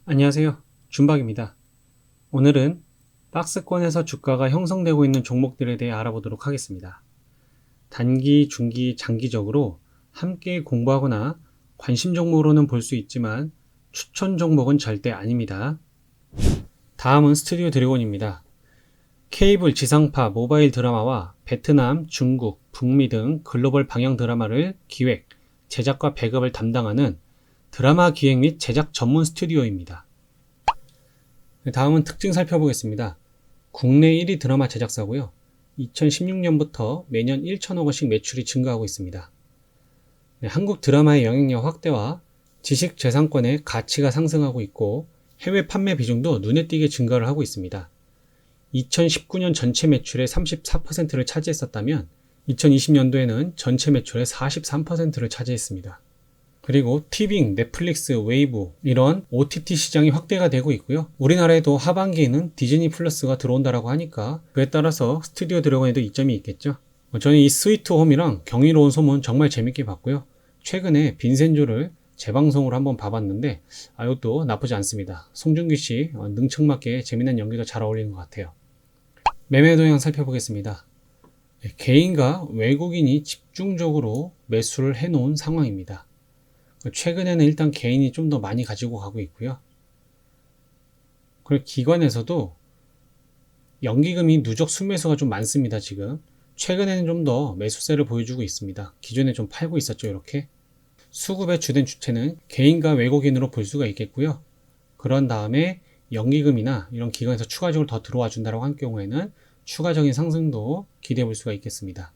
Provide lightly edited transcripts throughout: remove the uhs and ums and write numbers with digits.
안녕하세요. 준박입니다. 오늘은 박스권에서 주가가 형성되고 있는 종목들에 대해 알아보도록 하겠습니다. 단기, 중기, 장기적으로 함께 공부하거나 관심 종목으로는 볼 수 있지만 추천 종목은 절대 아닙니다. 다음은 스튜디오 드래곤입니다. 케이블, 지상파, 모바일 드라마와 베트남, 중국, 북미 등 글로벌 방영 드라마를 기획, 제작과 배급을 담당하는 드라마 기획 및 제작 전문 스튜디오입니다. 다음은 특징 살펴보겠습니다. 국내 1위 드라마 제작사고요. 2016년부터 매년 1천억 원씩 매출이 증가하고 있습니다. 한국 드라마의 영향력 확대와 지식재산권의 가치가 상승하고 있고 해외 판매 비중도 눈에 띄게 증가를 하고 있습니다. 2019년 전체 매출의 34%를 차지했었다면 2020년도에는 전체 매출의 43%를 차지했습니다. 그리고 티빙, 넷플릭스, 웨이브 이런 OTT 시장이 확대가 되고 있고요. 우리나라에도 하반기에는 디즈니 플러스가 들어온다라고 하니까 그에 따라서 스튜디오 드래곤에도 이점이 있겠죠. 저는 이 스위트 홈이랑 경이로운 소문 정말 재밌게 봤고요. 최근에 빈센조를 재방송으로 한번 봐봤는데 이것도 나쁘지 않습니다. 송중기 씨 능청맞게 재미난 연기도 잘 어울리는 것 같아요. 매매 동향 살펴보겠습니다. 개인과 외국인이 집중적으로 매수를 해놓은 상황입니다. 최근에는 일단 개인이 좀 더 많이 가지고 가고 있고요. 그리고 기관에서도 연기금이 누적 순매수가 좀 많습니다. 지금 최근에는 좀 더 매수세를 보여주고 있습니다. 기존에 좀 팔고 있었죠. 이렇게 수급의 주된 주체는 개인과 외국인으로 볼 수가 있겠고요. 그런 다음에 연기금이나 이런 기관에서 추가적으로 더 들어와 준다고 한 경우에는 추가적인 상승도 기대해 볼 수가 있겠습니다.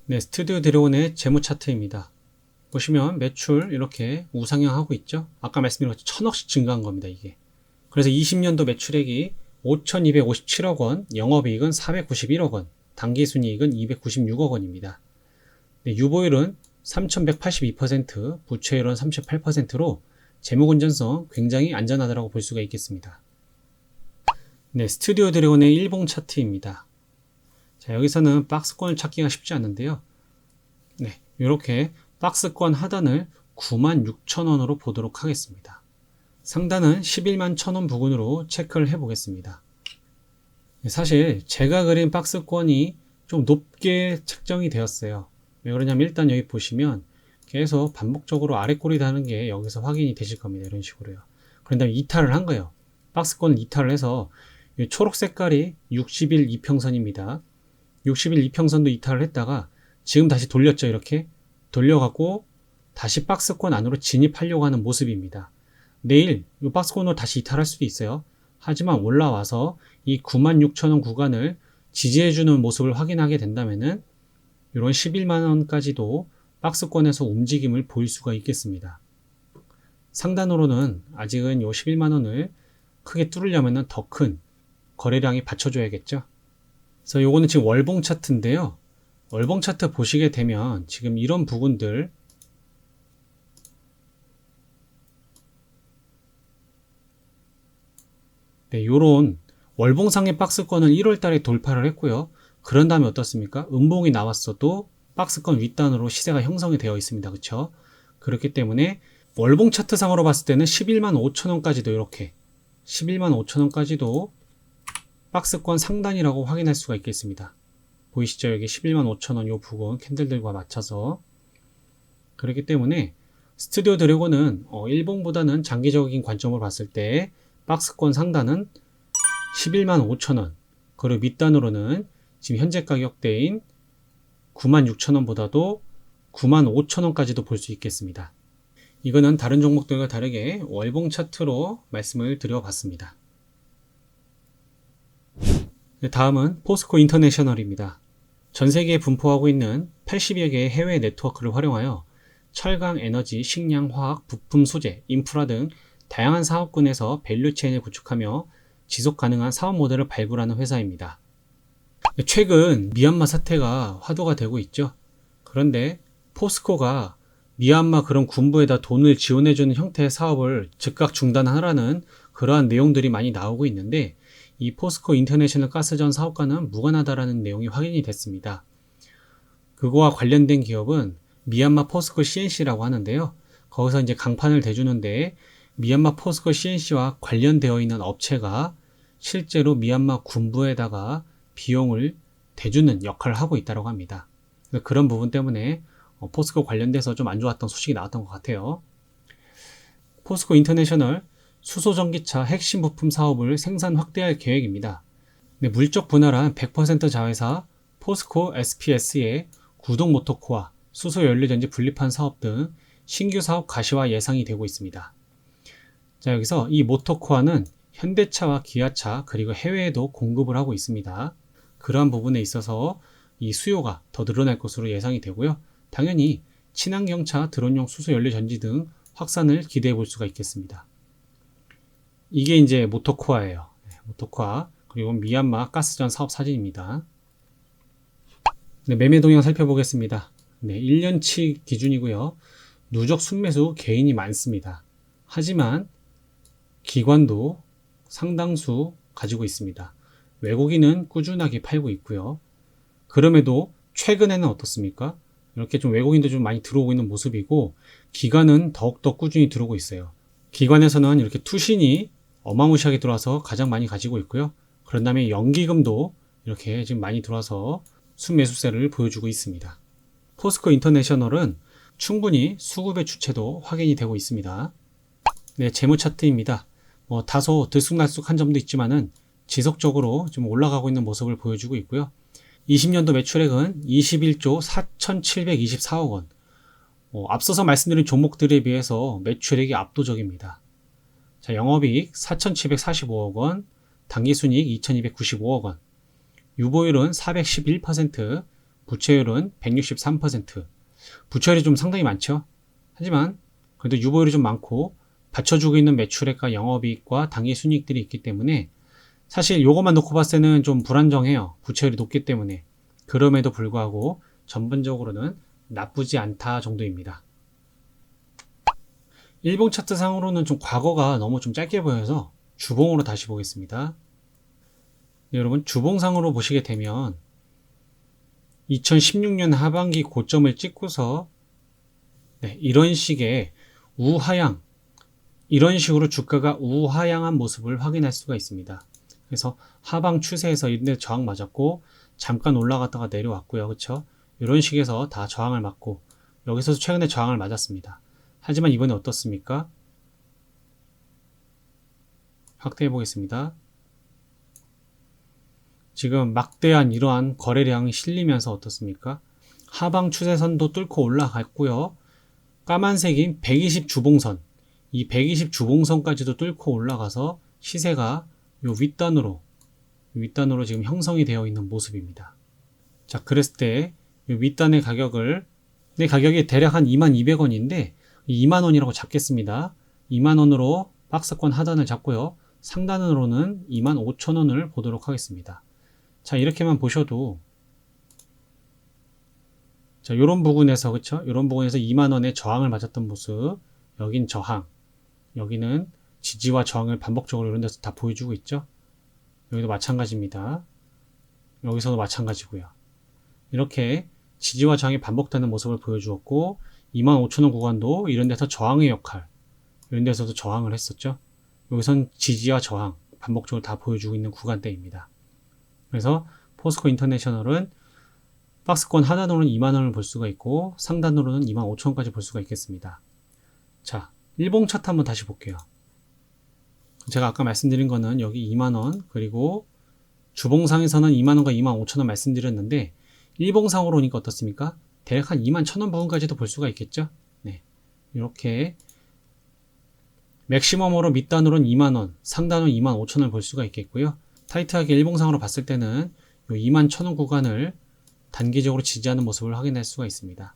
네, 스튜디오 드래곤의 재무 차트입니다. 보시면 매출 이렇게 우상향하고 있죠. 아까 말씀드린 것처럼 1000억씩 증가한 겁니다. 이게. 그래서 20년도 매출액이 5257억 원, 영업이익은 491억 원, 당기순이익은 296억 원입니다. 네, 유보율은 3182%, 부채율은 38%로 재무건전성 굉장히 안전하다고 볼 수가 있겠습니다. 네, 스튜디오 드래곤의 일봉 차트입니다. 자, 여기서는 박스권을 찾기가 쉽지 않은데요. 네, 이렇게 박스권 하단을 96,000원으로 보도록 하겠습니다. 상단은 11만 1,000원 부근으로 체크를 해보겠습니다. 사실 제가 그린 박스권이 좀 높게 책정이 되었어요. 왜 그러냐면 일단 여기 보시면 계속 반복적으로 아래 꼬리 다는 게 여기서 확인이 되실 겁니다. 이런 식으로요. 그런 다음에 이탈을 한 거예요. 박스권을 이탈을 해서 이 초록 색깔이 60일 이평선입니다. 60일 이평선도 이탈을 했다가 지금 다시 돌렸죠. 이렇게 돌려갖고 다시 박스권 안으로 진입하려고 하는 모습입니다. 내일 이 박스권으로 다시 이탈할 수도 있어요. 하지만 올라와서 이 96,000원 구간을 지지해주는 모습을 확인하게 된다면은 이런 11만원까지도 박스권에서 움직임을 보일 수가 있겠습니다. 상단으로는 아직은 이 11만원을 크게 뚫으려면 더 큰 거래량이 받쳐줘야겠죠. 그래서 요거는 지금 월봉 차트인데요. 월봉 차트 보시게 되면 지금 이런 부분들 네, 요런 월봉상의 박스권을 1월 달에 돌파를 했고요. 그런 다음에 어떻습니까? 음봉이 나왔어도 박스권 윗단으로 시세가 형성이 되어 있습니다. 그렇죠? 그렇기 때문에 월봉 차트 상으로 봤을 때는 11만 5천원까지도 이렇게 11만 5천원까지도 박스권 상단이라고 확인할 수가 있겠습니다. 보이시죠? 여기 11만 5천원 요 부분 캔들들과 맞춰서. 그렇기 때문에 스튜디오 드래곤은 일봉보다는 장기적인 관점으로 봤을 때 박스권 상단은 11만 5천원, 그리고 밑단으로는 지금 현재 가격대인 9만 6천원보다도 9만 5천원까지도 볼 수 있겠습니다. 이거는 다른 종목들과 다르게 월봉 차트로 말씀을 드려봤습니다. 다음은 포스코 인터내셔널입니다. 전 세계에 분포하고 있는 80여 개의 해외 네트워크를 활용하여 철강, 에너지, 식량, 화학, 부품, 소재, 인프라 등 다양한 사업군에서 밸류체인을 구축하며 지속 가능한 사업 모델을 발굴하는 회사입니다. 최근 미얀마 사태가 화두가 되고 있죠. 그런데 포스코가 미얀마 그런 군부에다 돈을 지원해주는 형태의 사업을 즉각 중단하라는 그러한 내용들이 많이 나오고 있는데 이 포스코 인터내셔널 가스전 사업과는 무관하다라는 내용이 확인이 됐습니다. 그거와 관련된 기업은 미얀마 포스코 CNC라고 하는데요. 거기서 이제 강판을 대주는데 미얀마 포스코 CNC와 관련되어 있는 업체가 실제로 미얀마 군부에다가 비용을 대주는 역할을 하고 있다고 합니다. 그런 부분 때문에 포스코 관련돼서 좀 안 좋았던 소식이 나왔던 것 같아요. 포스코 인터내셔널 수소전기차 핵심 부품 사업을 생산 확대할 계획입니다. 물적 분할한 100% 자회사 포스코 SPS의 구동 모터코어, 수소 연료전지 분리판 사업 등 신규 사업 가시화 예상이 되고 있습니다. 자, 여기서 이 모터코어는 현대차와 기아차 그리고 해외에도 공급을 하고 있습니다. 그러한 부분에 있어서 이 수요가 더 늘어날 것으로 예상이 되고요. 당연히 친환경차, 드론용 수소 연료 전지 등 확산을 기대해 볼 수가 있겠습니다. 이게 이제 모터코어예요. 모터코어. 그리고 미얀마 가스전 사업 사진입니다. 매매 동향 살펴보겠습니다. 1년치 기준이고요. 누적 순매수 개인이 많습니다. 하지만 기관도 상당수 가지고 있습니다. 외국인은 꾸준하게 팔고 있고요. 그럼에도 최근에는 어떻습니까? 이렇게 좀 외국인도 좀 많이 들어오고 있는 모습이고, 기관은 더욱더 꾸준히 들어오고 있어요. 기관에서는 이렇게 투신이 어마무시하게 들어와서 가장 많이 가지고 있고요. 그런 다음에 연기금도 이렇게 지금 많이 들어와서 순매수세를 보여주고 있습니다. 포스코 인터내셔널은 충분히 수급의 주체도 확인이 되고 있습니다. 재무 차트입니다. 다소 들쑥날쑥한 점도 있지만은 지속적으로 좀 올라가고 있는 모습을 보여주고 있고요. 20년도 매출액은 21조 4,724억 원. 앞서서 말씀드린 종목들에 비해서 매출액이 압도적입니다. 자, 영업이익 4,745억 원, 당기순이익 2,295억 원, 유보율은 411%, 부채율은 163%. 부채율이 좀 상당히 많죠. 하지만 그래도 유보율이 좀 많고 받쳐주고 있는 매출액과 영업이익과 당기순이익들이 있기 때문에 사실 요것만 놓고 봤을 때는 좀 불안정해요. 부채율이 높기 때문에. 그럼에도 불구하고 전반적으로는 나쁘지 않다 정도입니다. 일봉 차트 상으로는 좀 과거가 너무 좀 짧게 보여서 주봉으로 다시 보겠습니다. 여러분, 주봉상으로 보시게 되면 2016년 하반기 고점을 찍고서 이런 식의 우하향, 이런 식으로 주가가 우하향한 모습을 확인할 수가 있습니다. 그래서 하방 추세에서 이런데 저항 맞았고 잠깐 올라갔다가 내려왔고요. 그렇죠? 이런 식에서 다 저항을 맞고 여기서 최근에 저항을 맞았습니다. 하지만 이번에 어떻습니까? 확대해 보겠습니다. 지금 막대한 이러한 거래량이 실리면서 어떻습니까? 하방 추세선도 뚫고 올라갔고요. 까만색인 120 주봉선, 이 120 주봉선까지도 뚫고 올라가서 시세가 요 윗단으로 지금 형성이 되어 있는 모습입니다. 자, 그랬을 때 요 윗단의 가격이 대략 한 22,000원인데 20,000원이라고 잡겠습니다. 20,000원으로 박스권 하단을 잡고요. 상단으로는 25,000원을 보도록 하겠습니다. 자, 이렇게만 보셔도 자, 요런 부분에서 그쵸? 요런 부분에서 20,000원의 저항을 맞았던 모습, 여긴 저항, 여기는 지지와 저항을 반복적으로 이런 데서 다 보여주고 있죠. 여기도 마찬가지입니다. 여기서도 마찬가지고요. 이렇게 지지와 저항이 반복되는 모습을 보여주었고 25,000원 구간도 이런 데서 저항의 역할, 이런 데서도 저항을 했었죠. 여기선 지지와 저항 반복적으로 다 보여주고 있는 구간대입니다. 그래서 포스코 인터내셔널은 박스권 하단으로는 20,000원을 볼 수가 있고 상단으로는 25,000원까지 볼 수가 있겠습니다. 자, 일봉 차트 한번 다시 볼게요. 제가 아까 말씀드린 거는 여기 20,000원, 그리고 주봉상에서는 20,000원과 25,000원 말씀드렸는데 일봉상으로 오니까 어떻습니까? 대략 한 21,000원 부분까지도 볼 수가 있겠죠. 이렇게 맥시멈으로 밑단으로는 20,000원, 상단으로 25,000원을 볼 수가 있겠고요. 타이트하게 일봉상으로 봤을 때는 이 21,000원 구간을 단기적으로 지지하는 모습을 확인할 수가 있습니다.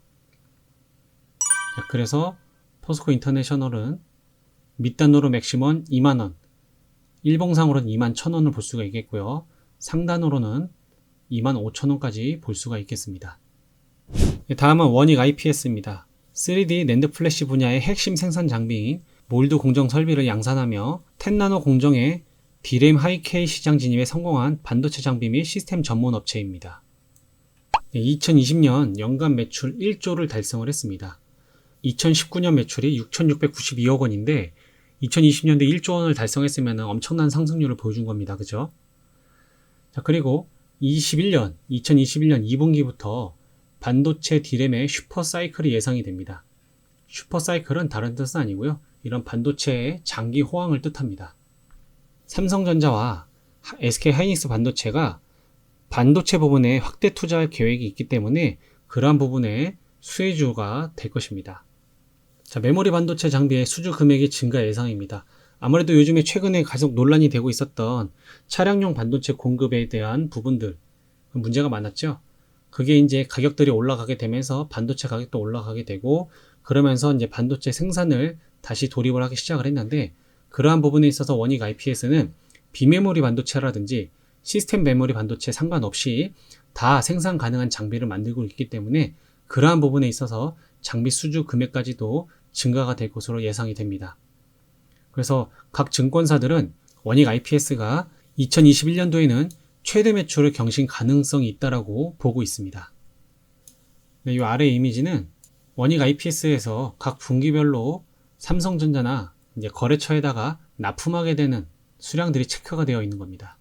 자, 그래서 포스코 인터내셔널은 밑단으로 맥시멈 20,000원, 일봉상으로는 21,000원을 볼 수가 있겠고요. 상단으로는 25,000원까지 볼 수가 있겠습니다. 다음은 원익 IPS입니다. 3D 낸드 플래시 분야의 핵심 생산 장비인 몰드 공정 설비를 양산하며 10나노 공정의 D램 하이-K 시장 진입에 성공한 반도체 장비 및 시스템 전문 업체입니다. 2020년 연간 매출 1조를 달성을 했습니다. 2019년 매출이 6,692억 원인데 2020년대 1조 원을 달성했으면 엄청난 상승률을 보여준 겁니다. 그죠? 자, 그리고 2021년 2분기부터 반도체 D램의 슈퍼사이클이 예상이 됩니다. 슈퍼사이클은 다른 뜻은 아니고요. 이런 반도체의 장기 호황을 뜻합니다. 삼성전자와 SK하이닉스 반도체가 반도체 부분에 확대 투자할 계획이 있기 때문에 그러한 부분에 수혜주가 될 것입니다. 자, 메모리 반도체 장비의 수주 금액이 증가 예상입니다. 아무래도 요즘에 최근에 계속 논란이 되고 있었던 차량용 반도체 공급에 대한 부분들, 문제가 많았죠. 그게 이제 가격들이 올라가게 되면서 반도체 가격도 올라가게 되고, 그러면서 이제 반도체 생산을 다시 돌입을 하기 시작을 했는데, 그러한 부분에 있어서 원익 IPS는 비메모리 반도체라든지 시스템 메모리 반도체 상관없이 다 생산 가능한 장비를 만들고 있기 때문에 그러한 부분에 있어서 장비 수주 금액까지도 증가가 될 것으로 예상이 됩니다. 그래서 각 증권사들은 원익 IPS가 2021년도에는 최대 매출을 경신 가능성이 있다라고 보고 있습니다. 네, 이 아래 이미지는 원익 IPS에서 각 분기별로 삼성전자나 이제 거래처에다가 납품하게 되는 수량들이 체크가 되어 있는 겁니다.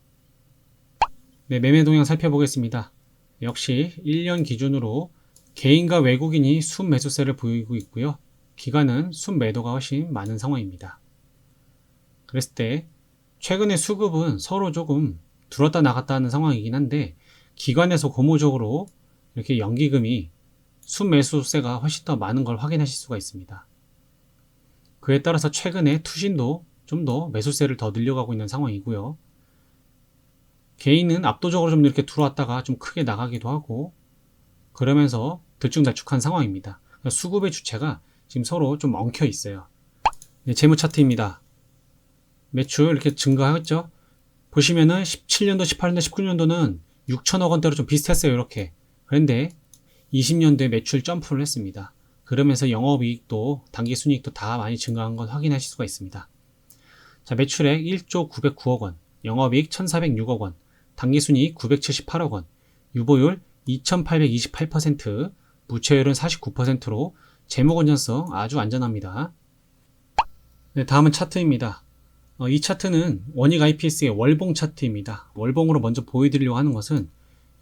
네, 매매 동향 살펴보겠습니다. 역시 1년 기준으로 개인과 외국인이 순매수세를 보이고 있고요. 기관은 순매도가 훨씬 많은 상황입니다. 그랬을 때 최근에 수급은 서로 조금 들었다 나갔다 하는 상황이긴 한데, 기관에서 고무적으로 이렇게 연기금이 순매수세가 훨씬 더 많은 걸 확인하실 수가 있습니다. 그에 따라서 최근에 투신도 좀 더 매수세를 더 늘려가고 있는 상황이고요. 개인은 압도적으로 좀 이렇게 들어왔다가 좀 크게 나가기도 하고, 그러면서 들쭉날쭉한 상황입니다. 수급의 주체가 지금 서로 좀 엉켜 있어요. 네, 재무 차트입니다. 매출 이렇게 증가했죠. 보시면은 17년도, 18년도, 19년도는 6천억 원대로 좀 비슷했어요. 이렇게. 그런데 20년도에 매출 점프를 했습니다. 그러면서 영업이익도 당기순이익도 다 많이 증가한 건 확인하실 수가 있습니다. 자, 매출액 1조 909억 원, 영업이익 1406억 원, 당기순이익 978억 원, 유보율 2828%, 무채율은 49%로 재무건전성 아주 안전합니다. 네, 다음은 차트입니다. 이 차트는 원익 IPS의 월봉 차트입니다. 월봉으로 먼저 보여드리려고 하는 것은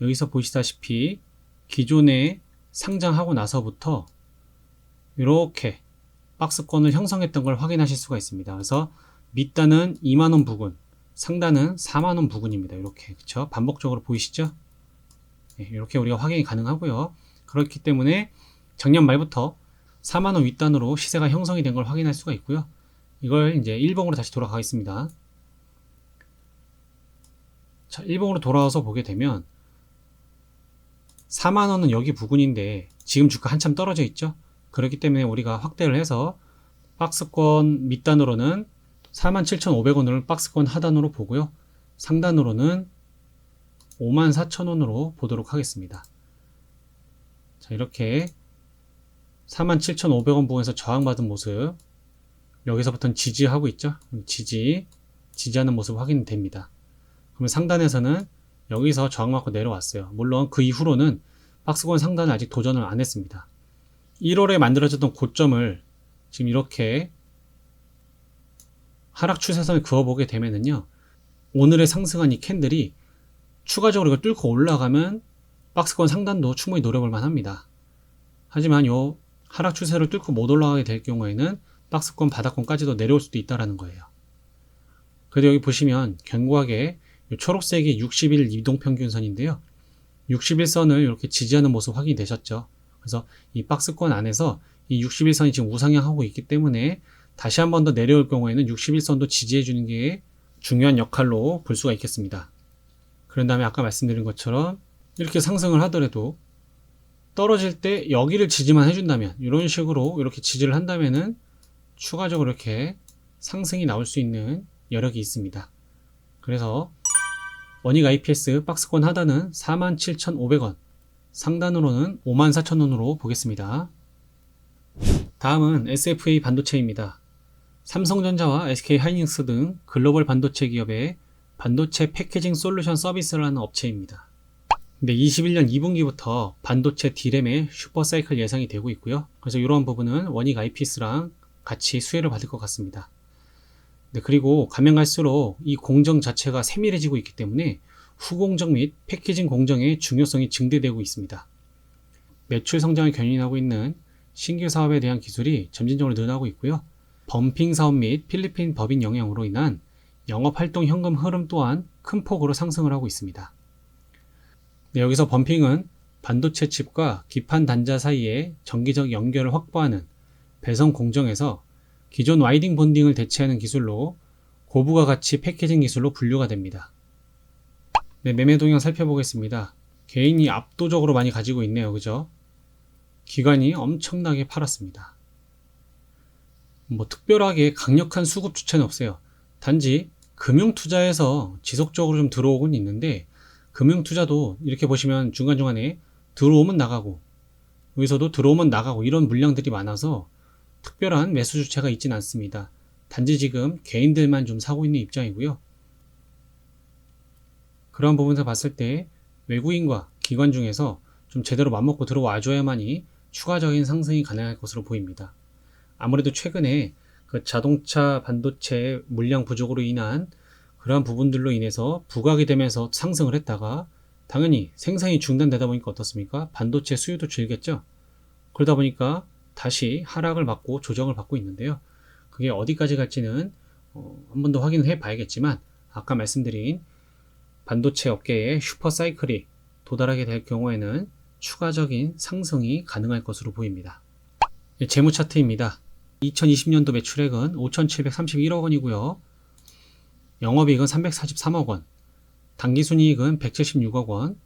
여기서 보시다시피 기존에 상장하고 나서부터 이렇게 박스권을 형성했던 걸 확인하실 수가 있습니다. 그래서 밑단은 2만원 부근, 상단은 4만원 부근입니다. 이렇게, 그쵸? 반복적으로 보이시죠? 네, 이렇게 우리가 확인이 가능하고요. 그렇기 때문에 작년 말부터 4만원 윗단으로 시세가 형성이 된 걸 확인할 수가 있고요. 이걸 이제 1봉으로 다시 돌아가겠습니다. 자, 1봉으로 돌아와서 보게 되면 4만원은 여기 부근인데 지금 주가 한참 떨어져 있죠. 그렇기 때문에 우리가 확대를 해서 박스권 밑단으로는 47,500원을 박스권 하단으로 보고요. 상단으로는 54,000원으로 보도록 하겠습니다. 자, 이렇게 47,500원 부근에서 저항받은 모습, 여기서부터는 지지하고 있죠. 지지하는 모습 확인이 됩니다. 그러면 상단에서는 여기서 저항받고 내려왔어요. 물론 그 이후로는 박스권 상단을 아직 도전을 안 했습니다. 1월에 만들어졌던 고점을 지금 이렇게 하락 추세선을 그어보게 되면은요, 오늘의 상승한 이 캔들이 추가적으로 이걸 뚫고 올라가면 박스권 상단도 충분히 노려볼만 합니다. 하지만 요 하락 추세를 뚫고 못 올라가게 될 경우에는 박스권 바닥권까지도 내려올 수도 있다라는 거예요. 그래도 여기 보시면 견고하게 초록색이 60일 이동평균선인데요. 60일선을 이렇게 지지하는 모습 확인이 되셨죠. 그래서 이 박스권 안에서 이 60일선이 지금 우상향하고 있기 때문에 다시 한 번 더 내려올 경우에는 60일선도 지지해 주는 게 중요한 역할로 볼 수가 있겠습니다. 그런 다음에 아까 말씀드린 것처럼 이렇게 상승을 하더라도 떨어질 때 여기를 지지만 해준다면, 이런 식으로 이렇게 지지를 한다면은 추가적으로 이렇게 상승이 나올 수 있는 여력이 있습니다. 그래서 원익 IPS 박스권 하단은 47,500원, 상단으로는 54,000원으로 보겠습니다. 다음은 SFA 반도체입니다. 삼성전자와 SK하이닉스 등 글로벌 반도체 기업의 반도체 패키징 솔루션 서비스를 하는 업체입니다. 근데 21년 2분기부터 반도체 D램의 슈퍼사이클 예상이 되고 있고요. 그래서 이런 부분은 원익 IPS랑 같이 수혜를 받을 것 같습니다. 네, 그리고 가면 갈수록 이 공정 자체가 세밀해지고 있기 때문에 후공정 및 패키징 공정의 중요성이 증대되고 있습니다. 매출 성장을 견인하고 있는 신규 사업에 대한 기술이 점진적으로 늘어나고 있고요. 범핑 사업 및 필리핀 법인 영향으로 인한 영업활동 현금 흐름 또한 큰 폭으로 상승을 하고 있습니다. 네, 여기서 범핑은 반도체 칩과 기판 단자 사이에 정기적 연결을 확보하는 배선 공정에서 기존 와이딩 본딩을 대체하는 기술로 고부가 가치 패키징 기술로 분류가 됩니다. 네, 매매 동향 살펴보겠습니다. 개인이 압도적으로 많이 가지고 있네요. 그죠? 기관이 엄청나게 팔았습니다. 특별하게 강력한 수급 주체는 없어요. 단지 금융투자에서 지속적으로 좀 들어오곤 있는데, 금융투자도 이렇게 보시면 중간중간에 들어오면 나가고, 여기서도 들어오면 나가고 이런 물량들이 많아서 특별한 매수 주체가 있진 않습니다. 단지 지금 개인들만 좀 사고 있는 입장이고요. 그런 부분에서 봤을 때 외국인과 기관 중에서 좀 제대로 맘먹고 들어와줘야만이 추가적인 상승이 가능할 것으로 보입니다. 아무래도 최근에 그 자동차 반도체 물량 부족으로 인한 그러한 부분들로 인해서 부각이 되면서 상승을 했다가 당연히 생산이 중단되다 보니까 어떻습니까? 반도체 수요도 줄겠죠? 그러다 보니까 다시 하락을 받고 조정을 받고 있는데요. 그게 어디까지 갈지는 한 번 더 확인을 해 봐야겠지만, 아까 말씀드린 반도체 업계의 슈퍼 사이클이 도달하게 될 경우에는 추가적인 상승이 가능할 것으로 보입니다. 재무 차트입니다. 2020년도 매출액은 5,731억 원이고요. 영업이익은 343억 원, 당기순이익은 176억 원,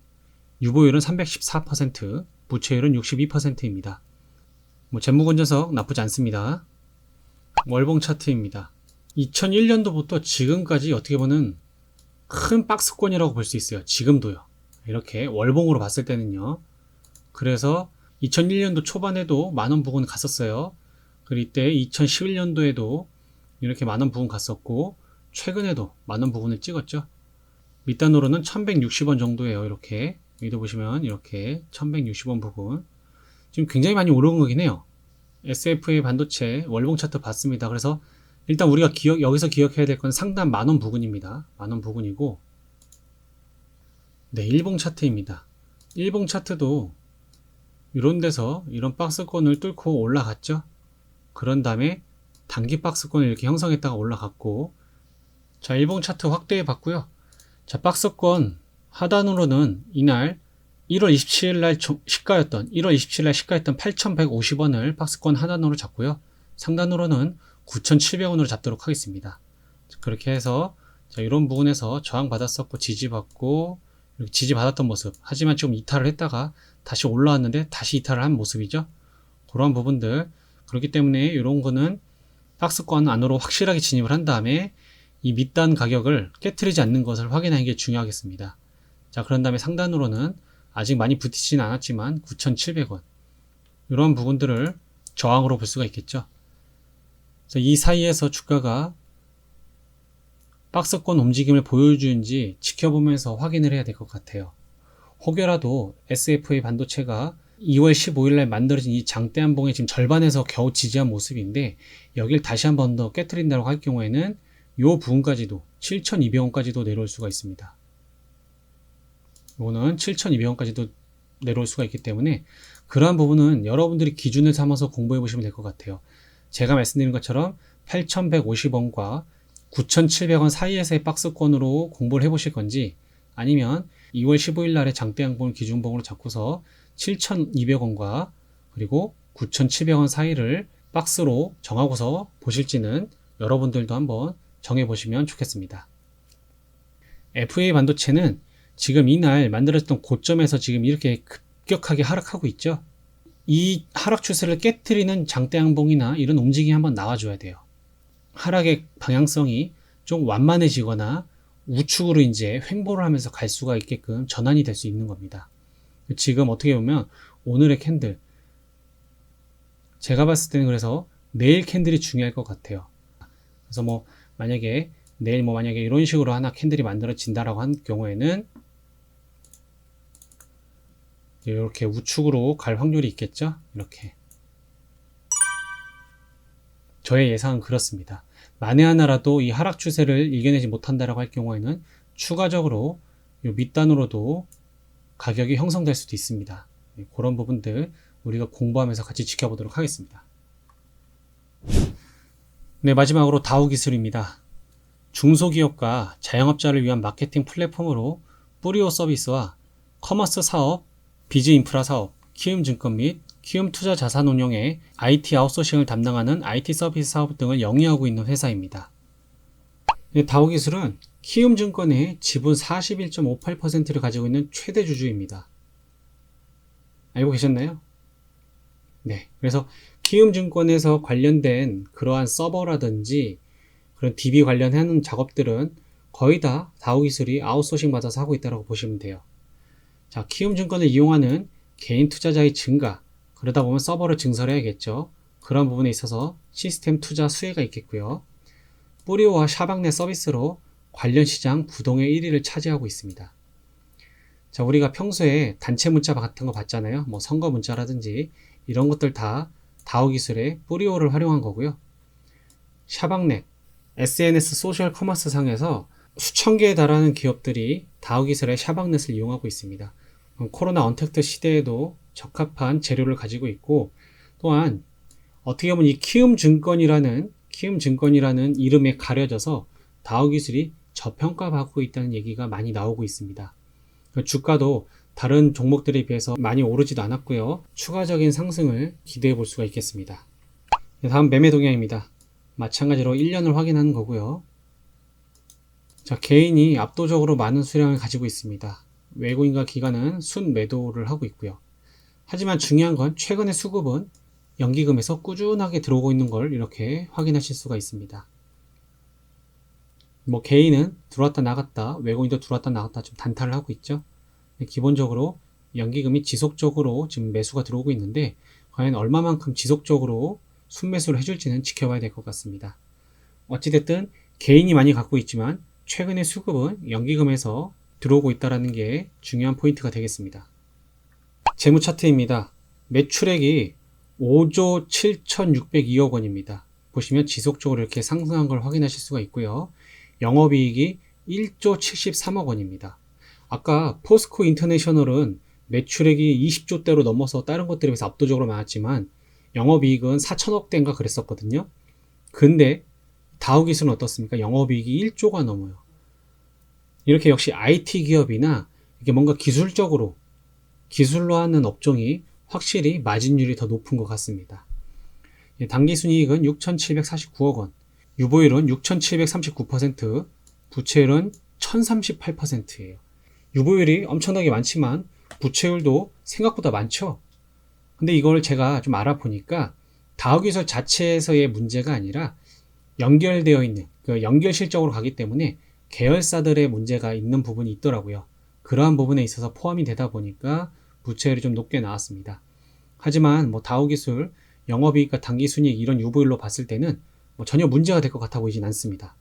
유보율은 314%, 부채율은 62%입니다. 재무건전성 나쁘지 않습니다. 월봉 차트입니다. 2001년도부터 지금까지 어떻게 보면 큰 박스권이라고 볼 수 있어요. 지금도요. 이렇게 월봉으로 봤을 때는요. 그래서 2001년도 초반에도 만원 부근 갔었어요. 그리고 이때 2011년도에도 이렇게 만원 부근 갔었고, 최근에도 만원 부근을 찍었죠. 밑단으로는 1160원 정도예요. 이렇게 여기도 보시면 이렇게 1160원 부근, 지금 굉장히 많이 오른 거긴 해요. SFA 반도체 월봉 차트 봤습니다. 그래서 일단 우리가 여기서 기억해야 될 건 상단 만원 부근입니다. 만원 부근이고, 네, 일봉 차트입니다. 일봉 차트도 이런 데서 이런 박스권을 뚫고 올라갔죠. 그런 다음에 단기 박스권을 이렇게 형성했다가 올라갔고, 자, 일봉 차트 확대해 봤고요. 자, 박스권 하단으로는 이날 1월 27일 날 시가였던 8,150원을 박스권 하단으로 잡고요. 상단으로는 9,700원으로 잡도록 하겠습니다. 그렇게 해서 자, 이런 부분에서 저항 받았었고 지지받고 이렇게 지지받았던 모습, 하지만 지금 이탈을 했다가 다시 올라왔는데 다시 이탈을 한 모습이죠. 그런 부분들, 그렇기 때문에 이런 거는 박스권 안으로 확실하게 진입을 한 다음에 이 밑단 가격을 깨트리지 않는 것을 확인하는 게 중요하겠습니다. 자, 그런 다음에 상단으로는 아직 많이 붙이지는 않았지만 9,700원, 이런 부분들을 저항으로 볼 수가 있겠죠. 그래서 이 사이에서 주가가 박스권 움직임을 보여주는지 지켜보면서 확인을 해야 될 것 같아요. 혹여라도 SFA 반도체가 2월 15일 날 만들어진 이 장대 한봉의 지금 절반에서 겨우 지지한 모습인데, 여길 다시 한 번 더 깨트린다고 할 경우에는 이 부분까지도 7,200원까지도 내려올 수가 있습니다. 이거는 7,200원까지도 내려올 수가 있기 때문에 그러한 부분은 여러분들이 기준을 삼아서 공부해 보시면 될 것 같아요. 제가 말씀드린 것처럼 8,150원과 9,700원 사이에서의 박스권으로 공부를 해 보실 건지, 아니면 2월 15일 날의 장대 양봉을 기준봉으로 잡고서 7,200원과 그리고 9,700원 사이를 박스로 정하고서 보실지는 여러분들도 한번 정해보시면 좋겠습니다. FA 반도체는 지금 이날 만들어졌던 고점에서 지금 이렇게 급격하게 하락하고 있죠. 이 하락 추세를 깨트리는 장대 양봉이나 이런 움직임이 한번 나와줘야 돼요. 하락의 방향성이 좀 완만해지거나 우측으로 이제 횡보를 하면서 갈 수가 있게끔 전환이 될 수 있는 겁니다. 지금 어떻게 보면 오늘의 캔들, 제가 봤을 때는 그래서 내일 캔들이 중요할 것 같아요. 그래서 만약에 내일 만약에 이런 식으로 하나 캔들이 만들어진다라고 한 경우에는 이렇게 우측으로 갈 확률이 있겠죠. 이렇게 저의 예상은 그렇습니다. 만에 하나라도 이 하락 추세를 이겨내지 못한다라고 할 경우에는 추가적으로 이 밑단으로도 가격이 형성될 수도 있습니다. 그런 부분들 우리가 공부하면서 같이 지켜보도록 하겠습니다. 네, 마지막으로 다우 기술입니다. 중소기업과 자영업자를 위한 마케팅 플랫폼으로 뿌리오 서비스와 커머스 사업, 비즈 인프라 사업, 키움증권 및 키움투자 자산운용의 IT 아웃소싱을 담당하는 IT 서비스 사업 등을 영위하고 있는 회사입니다. 다우 기술은 키움증권의 지분 41.58%를 가지고 있는 최대 주주입니다. 알고 계셨나요? 네. 그래서 키움증권에서 관련된 그러한 서버라든지 그런 DB 관련하는 작업들은 거의 다 다우 기술이 아웃소싱 받아서 하고 있다고 보시면 돼요. 자, 키움증권을 이용하는 개인 투자자의 증가, 그러다 보면 서버를 증설해야겠죠. 그런 부분에 있어서 시스템 투자 수혜가 있겠고요. 뿌리오와 샤방넷 서비스로 관련 시장 부동의 1위를 차지하고 있습니다. 자, 우리가 평소에 단체 문자 같은 거 봤잖아요. 뭐 선거 문자라든지 이런 것들 다 다우 기술의 뿌리오를 활용한 거고요. 샤방넷, SNS 소셜 커머스 상에서 수천 개에 달하는 기업들이 다우 기술의 샤방넷을 이용하고 있습니다. 코로나 언택트 시대에도 적합한 재료를 가지고 있고, 또한 어떻게 보면 이 키움증권이라는 이름에 가려져서 다우 기술이 저평가받고 있다는 얘기가 많이 나오고 있습니다. 주가도 다른 종목들에 비해서 많이 오르지도 않았고요. 추가적인 상승을 기대해 볼 수가 있겠습니다. 다음 매매 동향입니다. 마찬가지로 1년을 확인하는 거고요. 자, 개인이 압도적으로 많은 수량을 가지고 있습니다. 외국인과 기관은 순 매도를 하고 있고요. 하지만 중요한 건 최근의 수급은 연기금에서 꾸준하게 들어오고 있는 걸 이렇게 확인하실 수가 있습니다. 뭐 개인은 들어왔다 나갔다, 외국인도 들어왔다 나갔다 좀 단타를 하고 있죠. 기본적으로 연기금이 지속적으로 지금 매수가 들어오고 있는데 과연 얼마만큼 지속적으로 순매수를 해줄지는 지켜봐야 될 것 같습니다. 어찌됐든 개인이 많이 갖고 있지만 최근의 수급은 연기금에서 들어오고 있다는 게 중요한 포인트가 되겠습니다. 재무 차트입니다. 매출액이 5조 7,602억 원입니다. 보시면 지속적으로 이렇게 상승한 걸 확인하실 수가 있고요. 영업이익이 1조 73억 원입니다. 아까 포스코 인터내셔널은 매출액이 20조대로 넘어서 다른 것들에 비해서 압도적으로 많았지만 영업이익은 4천억대인가 그랬었거든요. 근데 다우 기술은 어떻습니까? 영업이익이 1조가 넘어요. 이렇게 역시 IT 기업이나 이게 뭔가 기술로 하는 업종이 확실히 마진율이 더 높은 것 같습니다. 당기순이익은 6,749억 원, 유보율은 6,739%, 부채율은 1,038%예요. 유보율이 엄청나게 많지만 부채율도 생각보다 많죠. 근데 이걸 제가 좀 알아보니까 다우 기술 자체에서의 문제가 아니라 연결되어 있는, 그 연결 실적으로 가기 때문에 계열사들의 문제가 있는 부분이 있더라고요. 그러한 부분에 있어서 포함이 되다 보니까 부채율이 좀 높게 나왔습니다. 하지만 뭐 다우 기술 영업이익과 당기순이익 이런 유보율로 봤을 때는 뭐 전혀 문제가 될 것 같아 보이진 않습니다.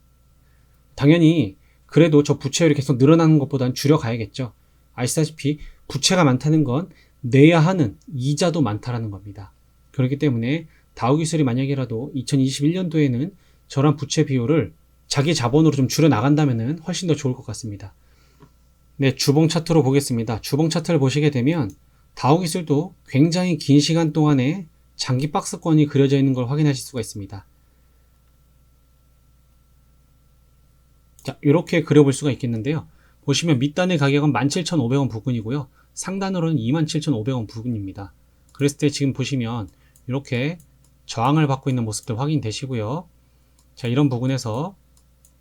당연히 그래도 저 부채율이 계속 늘어나는 것보다는 줄여가야겠죠. 아시다시피 부채가 많다는 건 내야 하는 이자도 많다라는 겁니다. 그렇기 때문에 다우 기술이 만약이라도 2021년도에는 저런 부채 비율을 자기 자본으로 좀 줄여 나간다면 훨씬 더 좋을 것 같습니다. 네, 주봉 차트로 보겠습니다. 주봉 차트를 보시게 되면 다우 기술도 굉장히 긴 시간 동안에 장기 박스권이 그려져 있는 걸 확인하실 수가 있습니다. 자, 이렇게 그려볼 수가 있겠는데요. 보시면 밑단의 가격은 17,500원 부근이고요. 상단으로는 27,500원 부근입니다. 그랬을 때 지금 보시면 이렇게 저항을 받고 있는 모습도 확인되시고요. 자, 이런 부분에서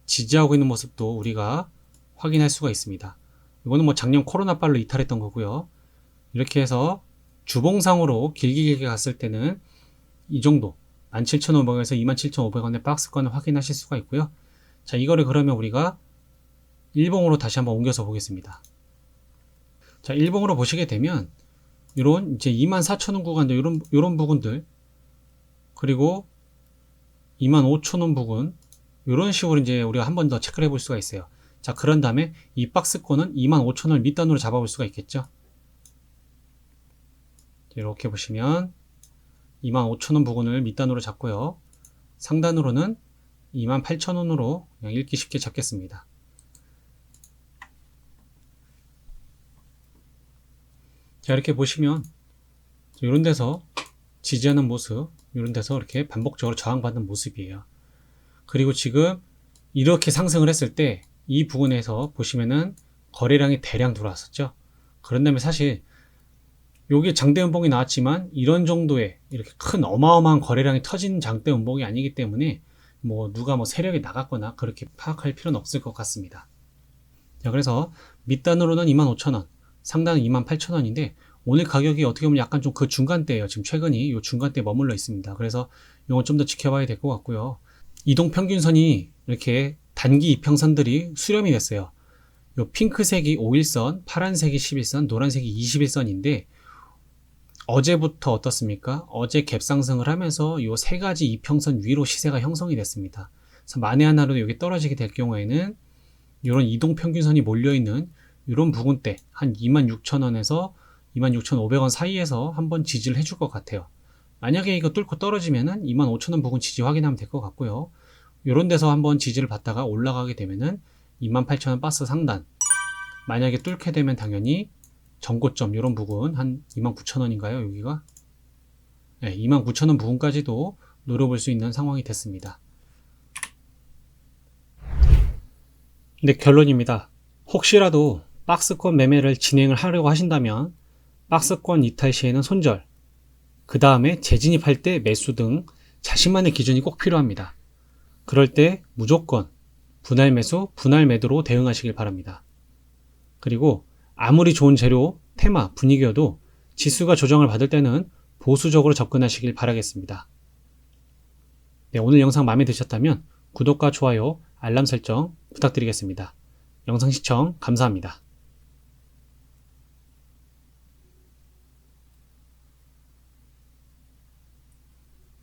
지지하고 있는 모습도 우리가 확인할 수가 있습니다. 이거는 뭐 작년 코로나빨로 이탈했던 거고요. 이렇게 해서 주봉상으로 길게 갔을 때는 이 정도 17,500원에서 27,500원의 박스권을 확인하실 수가 있고요. 자, 이거를 그러면 우리가 일봉으로 다시 한번 옮겨서 보겠습니다. 자, 일봉으로 보시게 되면 이런 이제 24,000원 구간들 이런 부분들, 그리고 25,000원 부근 이런 식으로 이제 우리가 한 번 더 체크를 해볼 수가 있어요. 자, 그런 다음에 이 박스권은 25,000원을 밑단으로 잡아볼 수가 있겠죠. 이렇게 보시면 25,000원 부근을 밑단으로 잡고요. 상단으로는 28,000원으로 그냥 읽기 쉽게 잡겠습니다. 자, 이렇게 보시면 이런 데서 지지하는 모습, 이런 데서 이렇게 반복적으로 저항받는 모습이에요. 그리고 지금 이렇게 상승을 했을 때 이 부분에서 보시면은 거래량이 대량 들어왔었죠. 그런 다음에 사실 여기 장대 음봉이 나왔지만 이런 정도의 이렇게 큰 어마어마한 거래량이 터진 장대 음봉이 아니기 때문에 뭐 누가 뭐 세력이 나갔거나 그렇게 파악할 필요는 없을 것 같습니다. 자, 그래서 밑단으로는 25,000원, 상단은 28,000원인데 오늘 가격이 어떻게 보면 약간 좀 그 중간대예요. 지금 최근이 이 중간대에 머물러 있습니다. 그래서 이건 좀 더 지켜봐야 될 것 같고요. 이동평균선이 이렇게 단기 이평선들이 수렴이 됐어요. 요 핑크색이 5일선, 파란색이 11선, 노란색이 21선인데 어제부터 어떻습니까? 어제 갭상승을 하면서 요 세 가지 이평선 위로 시세가 형성이 됐습니다. 그래서 만에 하나로 여기 떨어지게 될 경우에는 이런 이동평균선이 몰려있는 이런 부분대 한 26,000원에서 26,500원 사이에서 한번 지지를 해줄 것 같아요. 만약에 이거 뚫고 떨어지면은 25,000원 부근 지지 확인하면 될 것 같고요. 이런 데서 한번 지지를 받다가 올라가게 되면은 28,000원 바스 상단, 만약에 뚫게 되면 당연히 전고점 이런 부분 한 29,000원인가요 여기가? 네, 29,000원 부분까지도 노려볼 수 있는 상황이 됐습니다. 근데 결론입니다. 혹시라도 박스권 매매를 진행을 하려고 하신다면 박스권 이탈 시에는 손절, 그 다음에 재진입할 때 매수 등 자신만의 기준이 꼭 필요합니다. 그럴 때 무조건 분할 매수, 분할 매도로 대응하시길 바랍니다. 그리고 아무리 좋은 재료, 테마, 분위기여도 지수가 조정을 받을 때는 보수적으로 접근하시길 바라겠습니다. 네, 오늘 영상 마음에 드셨다면 구독과 좋아요, 알람 설정 부탁드리겠습니다. 영상 시청 감사합니다.